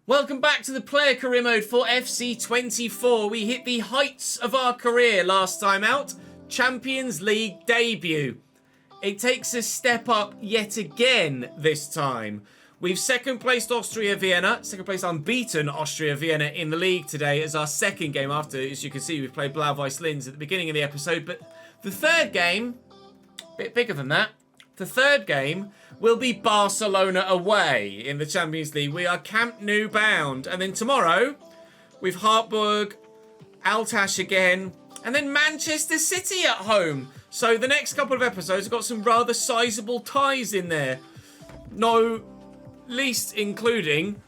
Welcome back to the player career mode for FC24. We hit the heights of our career last time out. Champions League debut. It takes a step up yet again this time. We've second placed Austria Vienna, second place unbeaten Austria Vienna in the league today as our second game after, as you can see, we've played Blau-Weiß Linz at the beginning of the episode. But the third game, a bit bigger than that. The third game will be Barcelona away in the Champions League. We are Camp Nou bound. And then tomorrow, we've Hartburg, Altash again, and then Manchester City at home. So the next couple of episodes have got some rather sizable ties in there. No least including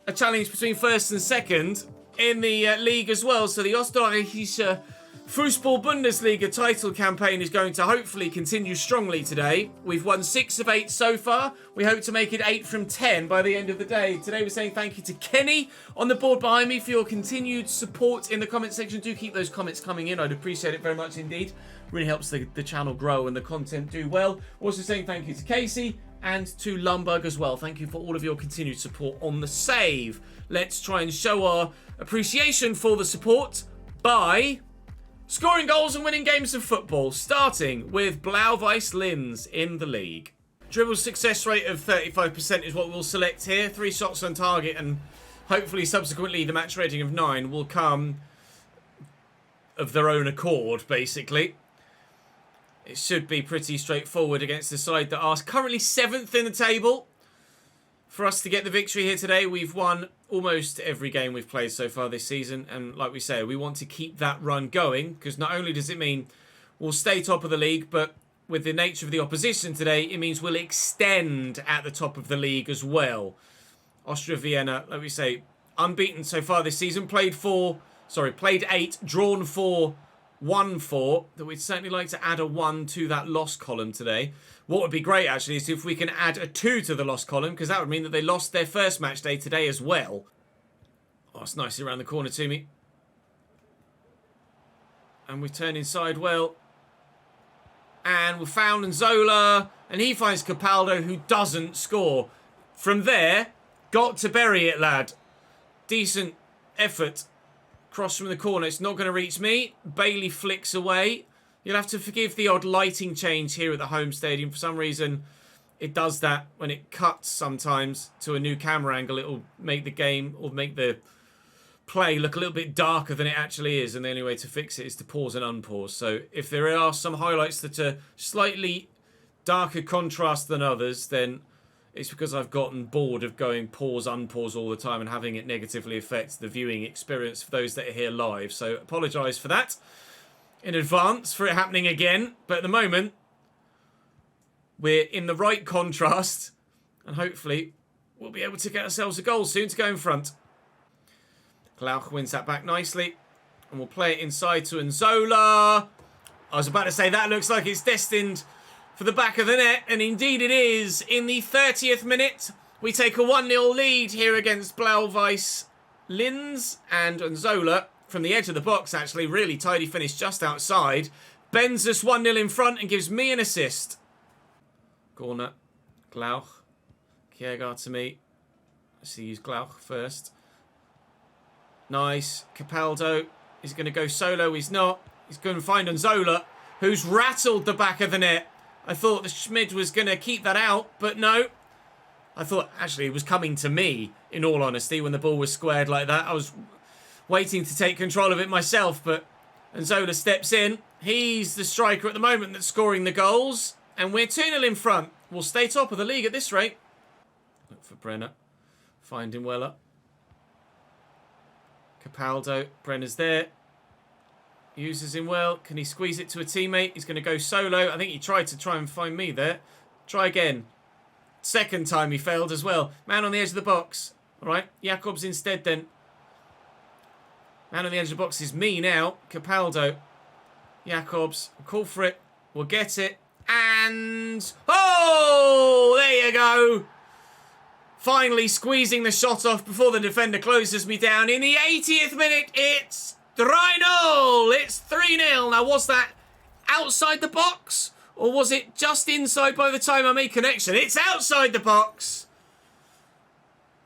a challenge between first and second in the league as well. So the Österreichische Fußball Bundesliga title campaign is going to hopefully continue strongly today. We've won 6 of 8 so far. We hope to make it 8 from 10 by the end of the day. Today we're saying thank you to Kenny on the board behind me for your continued support in the comment section. Do keep those comments coming in. I'd appreciate it very much indeed. Really helps the channel grow and the content do well. Also saying thank you to Casey and to Lumberg as well. Thank you for all of your continued support on the save. Let's try and show our appreciation for the support by scoring goals and winning games of football, starting with Blau-Weiß Linz in the league. Dribble success rate of 35% is what we'll select here. 3 shots on target, and hopefully subsequently the match rating of 9 will come of their own accord, basically. It should be pretty straightforward against the side that are currently 7th in the table. For us to get the victory here today, we've won almost every game we've played so far this season. And like we say, we want to keep that run going, because not only does it mean we'll stay top of the league, but with the nature of the opposition today, it means we'll extend at the top of the league as well. Austria Vienna, like we say, unbeaten so far this season. Played 8, drawn 4, won 4. That we'd certainly like to add a 1 to that loss column today. What would be great, actually, is if we can add a 2 to the loss column, because that would mean that they lost their first match day today as well. Oh, it's nicely around the corner to me. And we turn inside well. And we've found Zola, and he finds Capaldo, who doesn't score. From there, got to bury it, lad. Decent effort. Cross from the corner, it's not going to reach me. Bailey flicks away. You'll have to forgive the odd lighting change here at the home stadium. For some reason, it does that when it cuts sometimes to a new camera angle. It'll make the game, or make the play look a little bit darker than it actually is. And the only way to fix it is to pause and unpause. So if there are some highlights that are slightly darker contrast than others, then it's because I've gotten bored of going pause, unpause all the time and having it negatively affect the viewing experience for those that are here live. So apologise for that in advance for it happening again. But at the moment, we're in the right contrast, and hopefully we'll be able to get ourselves a goal soon to go in front. Glauch wins that back nicely, and we'll play it inside to Nzola. I was about to say that looks like it's destined for the back of the net, and indeed it is. In the 30th minute, we take a 1-0 lead here against Blau-Weiß Linz, and Nzola from the edge of the box, actually, really tidy finish just outside, bends us 1-0 in front and gives me an assist. Corner, Glauch, Kiergaard to me. Let's see, use Glauch first. Nice, Capaldo is going to go solo, he's not. He's going to find Nzola, who's rattled the back of the net. I thought the Schmid was going to keep that out, but no. I thought, actually, it was coming to me, in all honesty, when the ball was squared like that. I was waiting to take control of it myself, but Nzola steps in. He's the striker at the moment that's scoring the goals, and we're 2-0 in front. We'll stay top of the league at this rate. Look for Brenner. Find him well up. Capaldo. Brenner's there. Uses him well. Can he squeeze it to a teammate? He's going to go solo. I think he tried to try and find me there. Try again. Second time he failed as well. Man on the edge of the box. All right. Jakobs instead then. Man on the edge of the box is me now. Capaldo. Jakobs. Call for it. We'll get it. And... oh! There you go. Finally squeezing the shot off before the defender closes me down. In the 80th minute, it's 3-0. It's 3-0. Now, was that outside the box? Or was it just inside by the time I made connection? It's outside the box.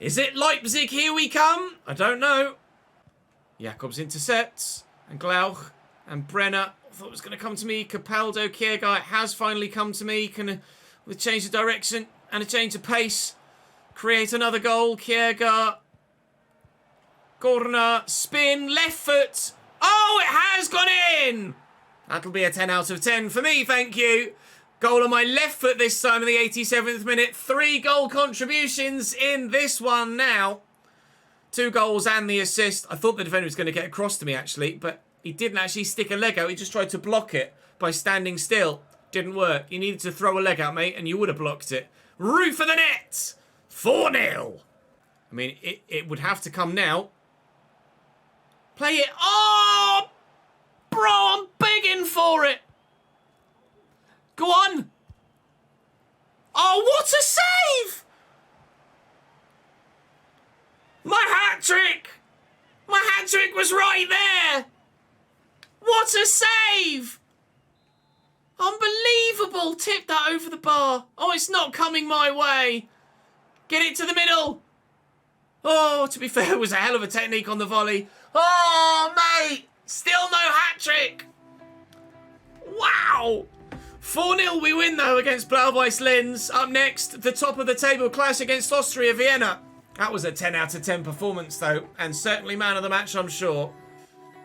Is it Leipzig? Here we come. I don't know. Jakobs intercepts. And Glauch. And Brenner. I thought it was going to come to me. Capaldo, Kierkegaard. It has finally come to me. Can, with a change of direction and a change of pace, create another goal. Kierkegaard. Corner. Spin. Left foot. Oh, it has gone in. That'll be a 10 out of 10 for me, thank you. Goal on my left foot this time in the 87th minute. 3 goal contributions in this one now. 2 goals and the assist. I thought the defender was going to get across to me, actually, but he didn't actually stick a leg out. He just tried to block it by standing still. Didn't work. You needed to throw a leg out, mate, and you would have blocked it. Roof of the net. 4-0. I mean, it would have to come now. Play it. Oh, bro, I'm begging for it. Go on. Oh, what a save. My hat-trick. My hat-trick was right there. What a save. Unbelievable. Tip that over the bar. Oh, it's not coming my way. Get it to the middle. Oh, to be fair, it was a hell of a technique on the volley. Oh, mate. Still no hat-trick. Wow. 4-0 we win, though, against Blau-Weiß Linz. Up next, the top of the table clash against Austria Vienna. That was a 10 out of 10 performance, though, and certainly man of the match, I'm sure.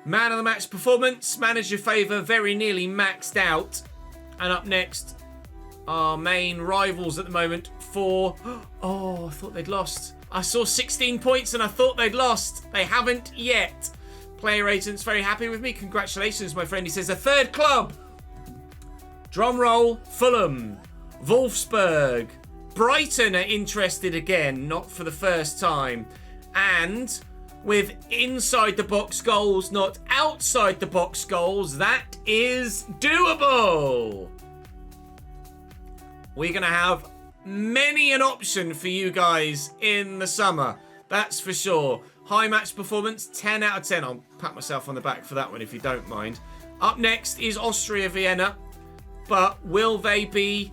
Man of the match performance, manager favour, very nearly maxed out. And up next, our main rivals at the moment for... Oh, I thought they'd lost. I saw 16 points and I thought they'd lost. They haven't yet. Player agent's very happy with me. Congratulations, my friend. He says a 3rd club. Drum roll, Fulham, Wolfsburg, Brighton are interested again, not for the first time. And with inside the box goals, not outside the box goals, that is doable. We're going to have many an option for you guys in the summer. That's for sure. High match performance, 10 out of 10. I'll pat myself on the back for that one if you don't mind. Up next is Austria Vienna. But will they be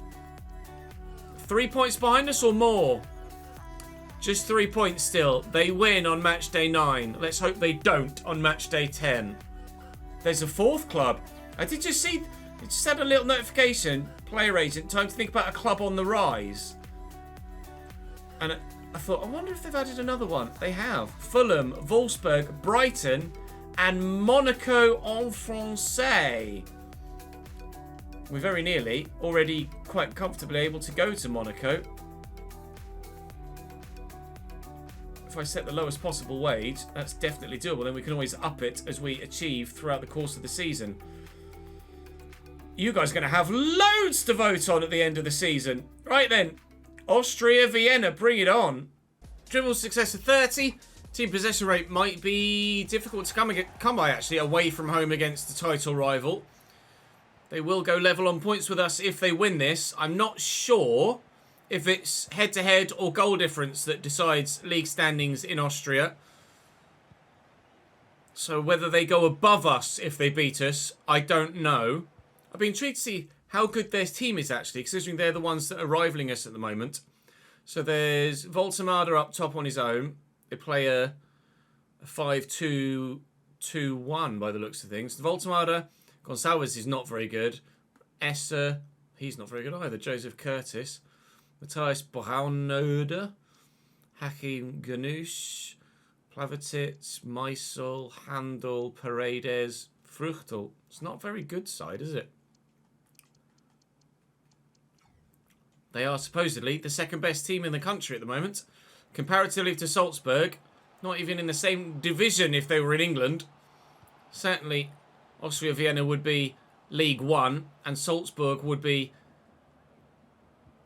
3 points behind us or more? Just 3 points still. They win on match day 9. Let's hope they don't on match day 10. There's a 4th club. I did just see, it just had a little notification. Player agent, time to think about a club on the rise. And I thought, I wonder if they've added another one. They have. Fulham, Wolfsburg, Brighton, and Monaco en Francais. We're very nearly already quite comfortably able to go to Monaco. If I set the lowest possible wage, that's definitely doable. Then we can always up it as we achieve throughout the course of the season. You guys are going to have loads to vote on at the end of the season. Right then, Austria Vienna, bring it on. Dribble success of 30. Team possession rate might be difficult to come by, actually, away from home against the title rival. They will go level on points with us if they win this. I'm not sure if it's head-to-head or goal difference that decides league standings in Austria. So whether they go above us if they beat us, I don't know. I've been intrigued to see how good their team is, actually, considering they're the ones that are rivaling us at the moment. So there's Voltemada up top on his own. They play a 5-2-2-1 by the looks of things. Voltemada, Gonçalves is not very good. Esser, he's not very good either. Joseph Curtis. Matthias Braunode. Hakim Ganush. Plavetic, Meisel, Handel, Paredes, Fruchtel. It's not a very good side, is it? They are supposedly the second best team in the country at the moment. Comparatively to Salzburg. Not even in the same division if they were in England. Certainly, Austria Vienna would be League One. And Salzburg would be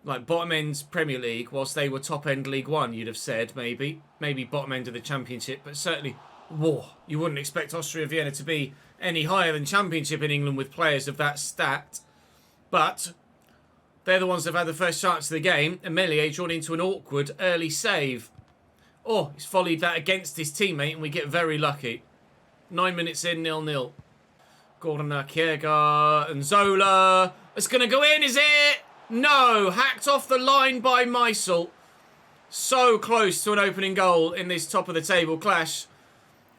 like bottom end Premier League. Whilst they were top end League One, you'd have said, maybe. Maybe bottom end of the Championship. But certainly, you wouldn't expect Austria Vienna to be any higher than Championship in England with players of that stat. But they're the ones that have had the first chance of the game. And Melia drawn into an awkward early save. Oh, he's volleyed that against his teammate and we get very lucky. 9 minutes in, 0-0. Gordon Kierkegaard and Zola. It's going to go in, is it? No, hacked off the line by Meisel. So close to an opening goal in this top of the table clash.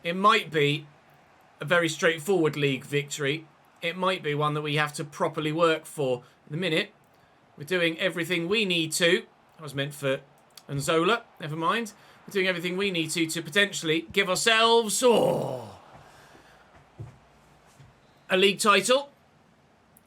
It might be a very straightforward league victory. It might be one that we have to properly work for. In the minute, we're doing everything we need to. That was meant for Anzola. Never mind. We're doing everything we need to potentially give ourselves a league title.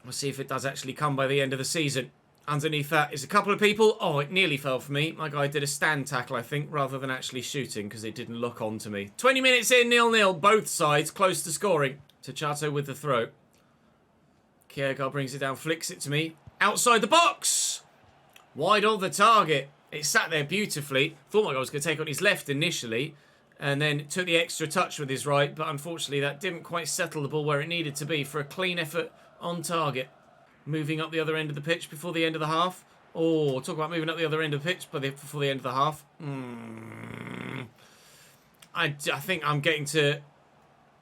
We'll see if it does actually come by the end of the season. Underneath that is a couple of people. Oh, it nearly fell for me. My guy did a stand tackle, I think, rather than actually shooting because it didn't look on to me. 20 minutes in, 0-0. Both sides close to scoring. Tachato with the throw. Kierkegaard brings it down, flicks it to me. Outside the box! Wide on the target. It sat there beautifully. Thought my guy was going to take on his left initially. And then took the extra touch with his right. But unfortunately, that didn't quite settle the ball where it needed to be for a clean effort on target. Moving up the other end of the pitch before the end of the half. Oh, talk about moving up the other end of the pitch before the end of the half. I think I'm getting to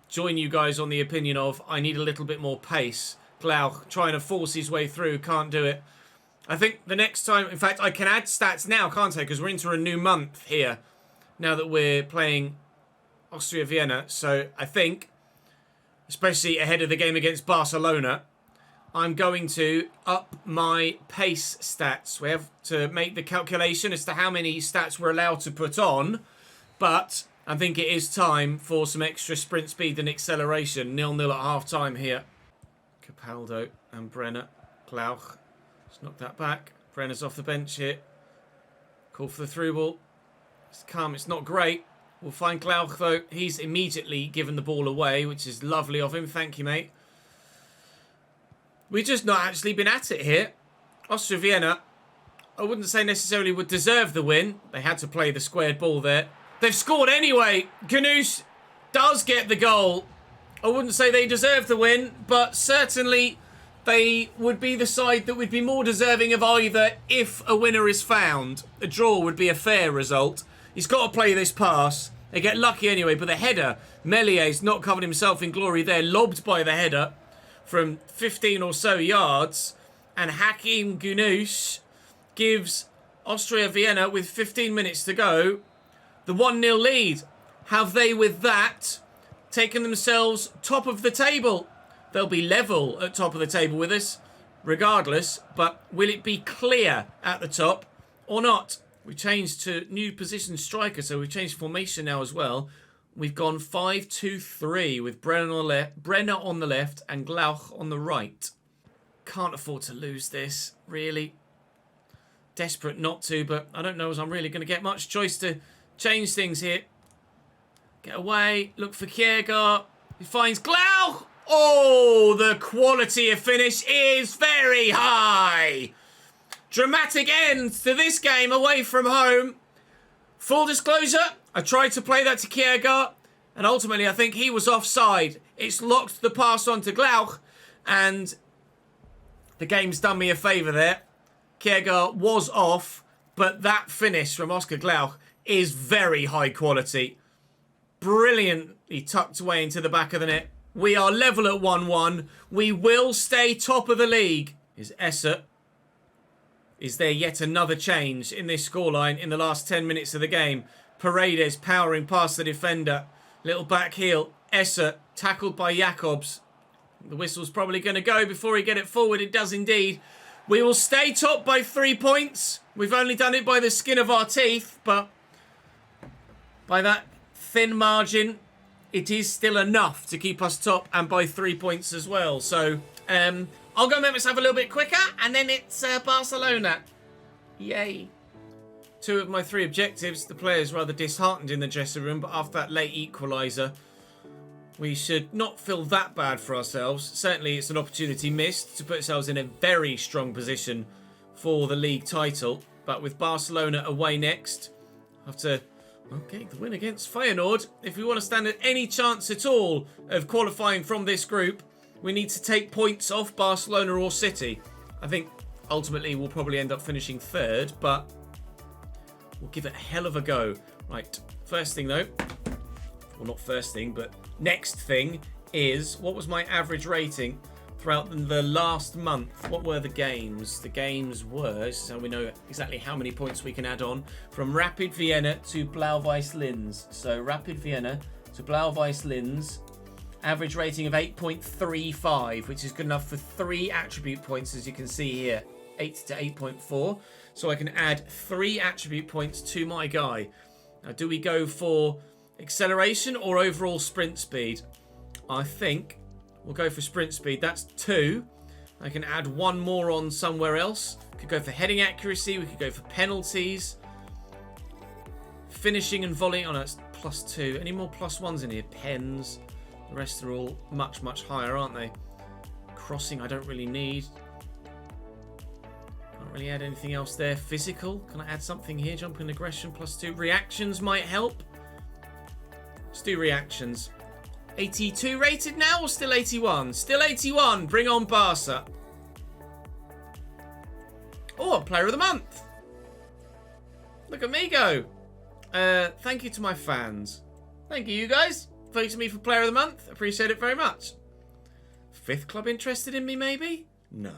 join you guys on the opinion of I need a little bit more pace. Glauch trying to force his way through, can't do it. I think the next time, in fact, I can add stats now, can't I? Because we're into a new month here, now that we're playing Austria Vienna. So I think, especially ahead of the game against Barcelona, I'm going to up my pace stats. We have to make the calculation as to how many stats we're allowed to put on. But I think it is time for some extra sprint speed and acceleration. 0-0 at half-time here. Capaldo and Brenner. Glauch. Let's knock that back. Brenner's off the bench here. Call for the through ball. It's calm. It's not great. We'll find Glauch, though. He's immediately given the ball away, which is lovely of him. Thank you, mate. We've just not actually been at it here. Austria Vienna, I wouldn't say necessarily would deserve the win. They had to play the squared ball there. They've scored anyway. Ganoush does get the goal. I wouldn't say they deserve the win, but certainly they would be the side that would be more deserving of either if a winner is found. A draw would be a fair result. He's got to play this pass. They get lucky anyway, but the header, Mellier's not covered himself in glory there, lobbed by the header from 15 or so yards, and Hakim Ganoush gives Austria Vienna, with 15 minutes to go, the 1-0 lead. Have they, with that, taken themselves top of the table? They'll be level at top of the table with us, regardless, but will it be clear at the top or not? We changed to new position striker, so we've changed formation now as well. We've gone 5-2-3 with Brenner on the left and Glauch on the right. Can't afford to lose this, really. Desperate not to, but I don't know as I'm really going to get much choice to change things here. Get away, look for Kierkegaard. He finds Glauch. Oh, the quality of finish is very high. Dramatic end to this game away from home. Full disclosure, I tried to play that to Kierkegaard, and ultimately I think he was offside. It's locked the pass on to Glauch, and the game's done me a favour there. Kierkegaard was off, but that finish from Oscar Glauch is very high quality. Brilliantly tucked away into the back of the net. We are level at 1-1. We will stay top of the league. Is Esser. Is there yet another change in this scoreline in the last 10 minutes of the game? Paredes powering past the defender. Little back heel. Esser tackled by Jacobs. The whistle's probably going to go before he get it forward. It does indeed. We will stay top by 3 points. We've only done it by the skin of our teeth, but by that thin margin, it is still enough to keep us top, and by 3 points as well. So, I'll go make myself a little bit quicker, and then it's Barcelona. Yay. 2 of my 3 objectives. The players rather disheartened in the dressing room, but after that late equaliser, we should not feel that bad for ourselves. Certainly, it's an opportunity missed to put ourselves in a very strong position for the league title. But with Barcelona away next, after getting the win against Feyenoord, if we want to stand at any chance at all of qualifying from this group, we need to take points off Barcelona or City. I think ultimately we'll probably end up finishing 3rd, but we'll give it a hell of a go. Right, first thing though, well, not first thing, but next thing is, what was my average rating throughout the last month. What were the games? The games were, so we know exactly how many points we can add on, from Rapid Vienna to Blau-Weiß Linz. So Rapid Vienna to Blau-Weiß Linz, average rating of 8.35, which is good enough for 3 attribute points, as you can see here, 8 to 8.4. So I can add 3 attribute points to my guy. Now, do we go for acceleration or overall sprint speed? I think we'll go for sprint speed. That's 2. I can add 1 more on somewhere else. Could go for heading accuracy. We could go for penalties. Finishing and volleying. Oh, no, it's +2. Any more +1s in here? Pens. The rest are all much, much higher, aren't they? Crossing, I don't really need. Can't really add anything else there. Physical. Can I add something here? Jump and aggression +2. Reactions might help. Let's do reactions. 82 rated now or still 81? Still 81. Bring on Barca. Oh, player of the month. Look at me go. Thank you to my fans. Thank you guys. Voting me for player of the month. Appreciate it very much. 5th club interested in me maybe? No.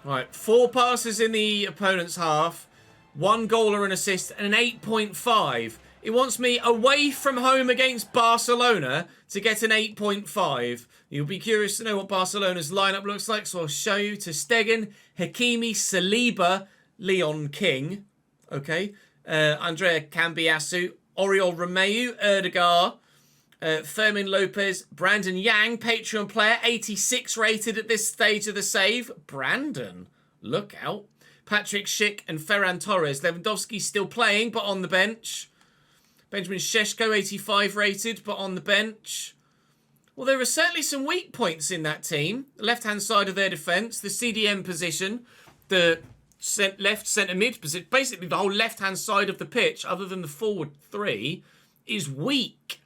Right, 4 passes in the opponent's half. 1 goal or an assist and an 8.5. It wants me away from home against Barcelona to get an 8.5. You'll be curious to know what Barcelona's lineup looks like, so I'll show you. Ter Stegen, Hakimi, Saliba, Leon King. Okay. Andrea Cambiasu, Oriol Romeu, Erdegar, Fermin Lopez, Brandon Yang, Patreon player, 86 rated at this stage of the save. Brandon, look out. Patrick Schick and Ferran Torres. Lewandowski still playing, but on the bench. Benjamin Šeško, 85 rated, but on the bench. Well, there are certainly some weak points in that team. The left-hand side of their defence, the CDM position, the left centre mid position, basically the whole left-hand side of the pitch, other than the forward 3, is weak.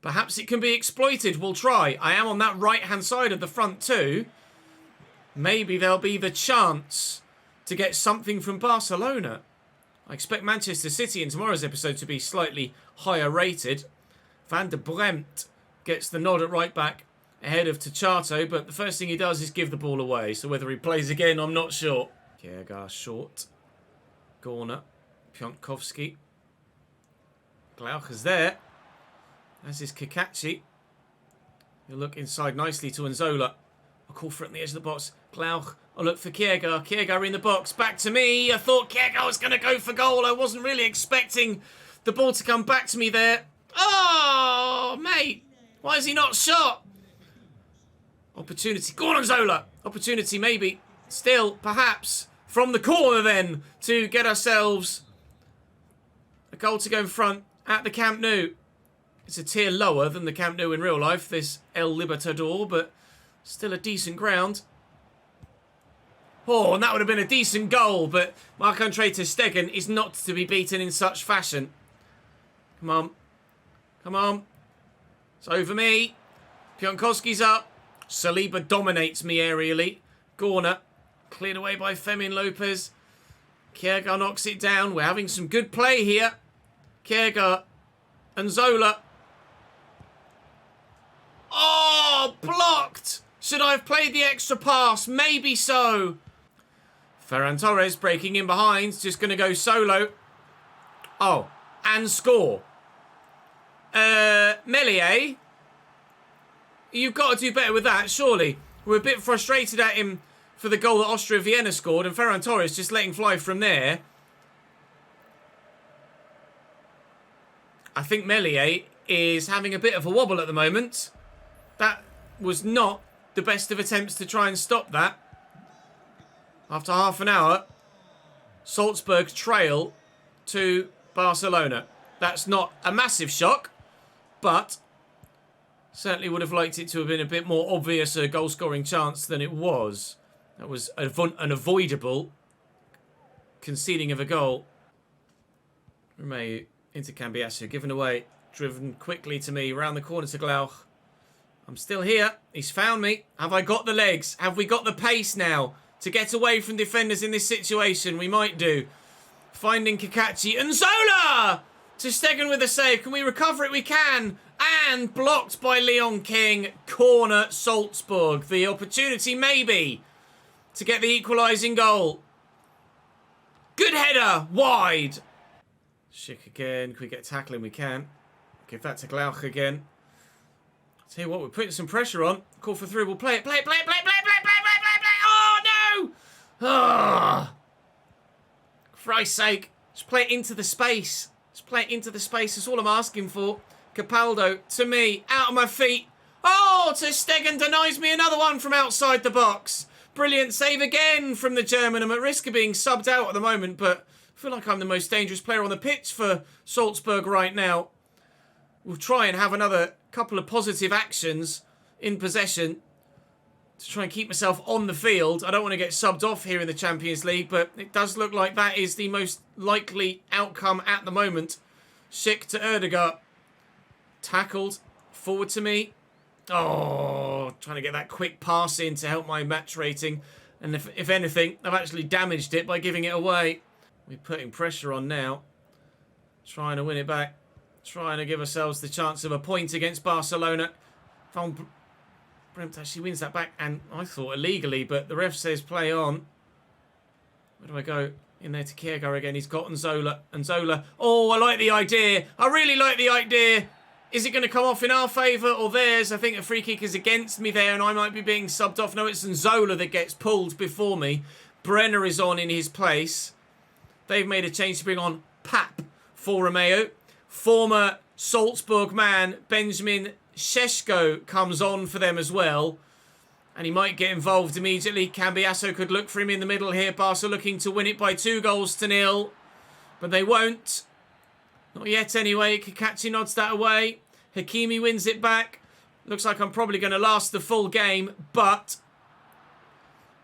Perhaps it can be exploited. We'll try. I am on that right-hand side of the front 2. Maybe there'll be the chance to get something from Barcelona. I expect Manchester City in tomorrow's episode to be slightly higher rated. Van der Bremt gets the nod at right back ahead of Tachato, but the first thing he does is give the ball away. So whether he plays again, I'm not sure. Kiergar short. Gorner. Pionkowski. Glauch is there. As is Kakachi. He'll look inside nicely to Nzola. A call for it on the edge of the box. Glauch. I'll look for Kiergar. Kiergar in the box. Back to me. I thought Kiergar was going to go for goal. I wasn't really expecting the ball to come back to me there. Oh, mate. Why is he not shot? Opportunity. Go on, Nzola. Opportunity, maybe. Still, perhaps, from the corner then, to get ourselves a goal to go in front at the Camp Nou. It's a tier lower than the Camp Nou in real life, this El Libertador, but still a decent ground. Oh, and that would have been a decent goal, but Marc-Andre Ter Stegen is not to be beaten in such fashion. Come on. Come on. It's over me. Pionkowski's up. Saliba dominates me aerially. Gorner. Cleared away by Fermin Lopez. Kiergar knocks it down. We're having some good play here. Kiergar. Nzola. Oh, blocked. Should I have played the extra pass? Maybe so. Ferran Torres breaking in behind. Just going to go solo. Oh, and score. Melier. You've got to do better with that, surely. We're a bit frustrated at him for the goal that Austria Vienna scored, and Ferran Torres just letting fly from there. I think Melier is having a bit of a wobble at the moment. That was not the best of attempts to try and stop that. After half an hour, Salzburg trail to Barcelona. That's not a massive shock, but certainly would have liked it to have been a bit more obvious a goal-scoring chance than it was. That was an avoidable conceding of a goal. Romeu into Cambiasu, given away, driven quickly to me, round the corner to Glauch. I'm still here. He's found me. Have I got the legs? Have we got the pace now to get away from defenders in this situation? We might do. Finding Kakachi. And Zola! Ter Stegen with a save. Can we recover it? We can. And blocked by Leon King. Corner Salzburg. The opportunity maybe to get the equalising goal. Good header. Wide. Schick again. Can we get tackling? We can. Give that to Glauch again. Tell you what, we're putting some pressure on. Call for through. We'll play it. Play it. Play it. Play it. Play it. Play it. Play it. Play it. Play it. Oh, no. Ah. Christ's sake. Just play it into the space. Just play it into the space. That's all I'm asking for. Capaldo to me. Out of my feet. Oh, Ter Stegen denies me another one from outside the box. Brilliant save again from the German. I'm at risk of being subbed out at the moment, but I feel like I'm the most dangerous player on the pitch for Salzburg right now. We'll try and have another couple of positive actions in possession to try and keep myself on the field. I don't want to get subbed off here in the Champions League, but it does look like that is the most likely outcome at the moment. Schick to Erdegaard. Tackled. Forward to me. Oh, trying to get that quick pass in to help my match rating. And if anything, I've actually damaged it by giving it away. We're putting pressure on now. Trying to win it back. Trying to give ourselves the chance of a point against Barcelona. Van Bremt actually wins that back, and I thought illegally, but the ref says play on. Where do I go? In there to Kiergaard again. He's got Nzola. Nzola. Oh, I like the idea. I really like the idea. Is it going to come off in our favour or theirs? I think a free kick is against me there, and I might be being subbed off. No, it's Nzola that gets pulled before me. Brenner is on in his place. They've made a change to bring on Pap for Romeo. Former Salzburg man Benjamin Šeško comes on for them as well. And he might get involved immediately. Cambiasso could look for him in the middle here. Barca looking to win it by 2-0. But they won't. Not yet anyway. Kakachi nods that away. Hakimi wins it back. Looks like I'm probably going to last the full game. But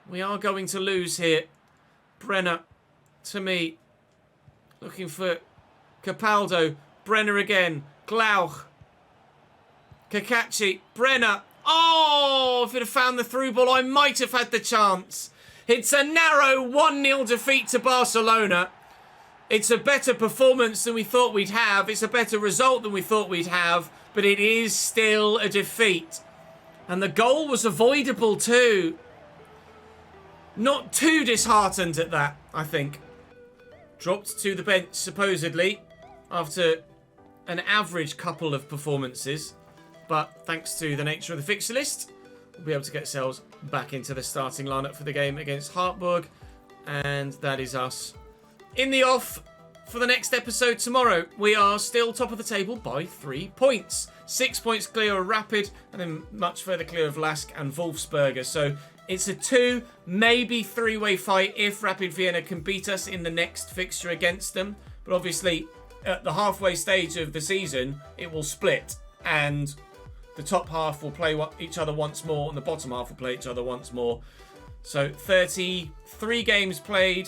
we are going to lose here. Brenner to me. Looking for Capaldo. Brenner again. Glauch. Kakachi. Brenner. Oh, if it had found the through ball, I might have had the chance. It's a narrow 1-0 defeat to Barcelona. It's a better performance than we thought we'd have. It's a better result than we thought we'd have. But it is still a defeat. And the goal was avoidable too. Not too disheartened at that, I think. Dropped to the bench, supposedly, after an average couple of performances. But thanks to the nature of the fixture list, we'll be able to get ourselves back into the starting lineup for the game against Hartburg. And that is us. In the off for the next episode tomorrow, we are still top of the table by 3 points. 6 points clear of Rapid, and then much further clear of Lask and Wolfsberger. So it's a 2, maybe 3-way fight if Rapid Vienna can beat us in the next fixture against them. But obviously, at the halfway stage of the season, it will split. And the top half will play each other once more, and the bottom half will play each other once more. So 33 games played,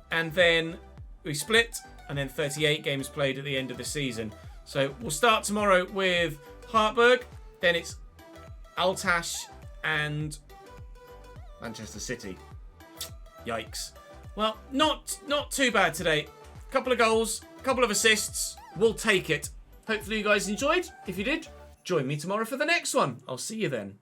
and then we split, and then 38 games played at the end of the season. So we'll start tomorrow with Hartburg, then it's Altash and Manchester City. Yikes. Well, not too bad today. Couple of goals, couple of assists. We'll take it. Hopefully you guys enjoyed. If you did, join me tomorrow for the next one. I'll see you then.